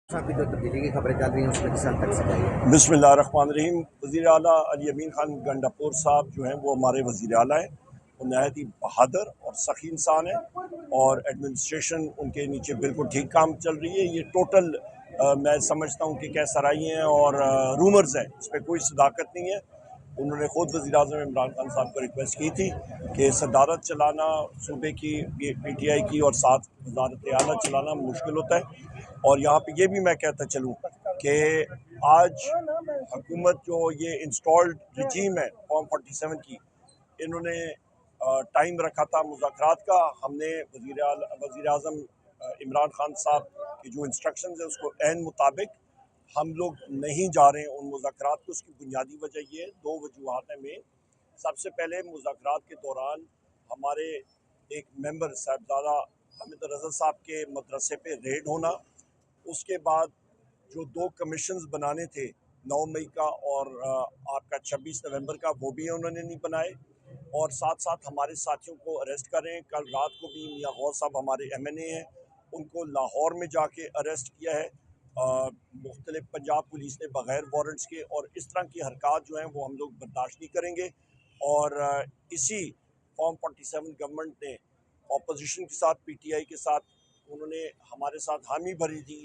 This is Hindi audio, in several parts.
साहब की जो तब्दीली की खबरें चल रही हैं उसमें किस हद तक सच्चाई है? बिस्मिल्लाहिर्रहमानिर्रहीम। वज़ीर आला अली अमीन खान गंडापुर साहब जो हैं वो हमारे वज़ीर आला हैं। वो नहायत ही बहादुर और सखी इंसान है और एडमिनिस्ट्रेशन उनके नीचे बिल्कुल ठीक काम चल रही है। ये टोटल मैं समझता हूँ कि क्या सराही हैं और रूमर्स हैं, इस पर कोई सदाकत नहीं है। उन्होंने ख़ुद वज़ीर-ए-आज़म इमरान खान साहब को रिक्वेस्ट की थी कि सदारत चलाना सूबे की PTI की और साथ वज़ारत आला चलाना मुश्किल होता है। और यहाँ पे ये भी मैं कहता चलूँ कि आज हुकूमत जो ये इंस्टॉल्ड रजीम है फॉर्म 47 की, इन्होंने टाइम रखा था मुज़ाकरात का। हमने वज़ीर आज़म इमरान खान साहब की जो इंस्ट्रक्शन है उसको ऐन मुताबिक हम लोग नहीं जा रहे हैं उन मुज़ाकरात को। उसकी बुनियादी वजह ये है, दो वजूहात हैं मेन। सबसे पहले मुज़ाकरात के दौरान हमारे एक मेंबर साहिबजादा हामिद रज़ा साहब के मदरसे पे रेड होना, उसके बाद जो दो कमीशंस बनाने थे 9 मई का और आपका 26 नवंबर का, वो भी उन्होंने नहीं बनाए और साथ साथ हमारे साथियों को अरेस्ट कर रहे हैं। कल रात को भी मियां गौस साहब हमारे MNA हैं, उनको लाहौर में जाके अरेस्ट किया है मुख्तलिफ पंजाब पुलिस ने बग़ैर वारंट्स के। और इस तरह की हरकत जो हैं वो हम लोग बर्दाश्त नहीं करेंगे। और इसी फॉर्म 47 गवर्नमेंट ने अपोजिशन के साथ PTI के साथ उन्होंने हमारे साथ हामी भरी थी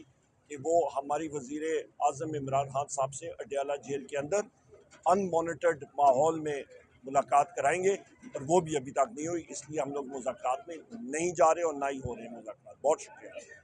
कि वो हमारी वज़ीर आज़म इमरान खान साहब से अडयाला जेल के अंदर अनमॉनिटर्ड माहौल में मुलाकात कराएंगे, और वो भी अभी तक नहीं हुई। इसलिए हम लोग मुज़ाकरात में नहीं जा रहे और ना ही हो रहे हैं मुज़ाकरात। बहुत शुक्रिया।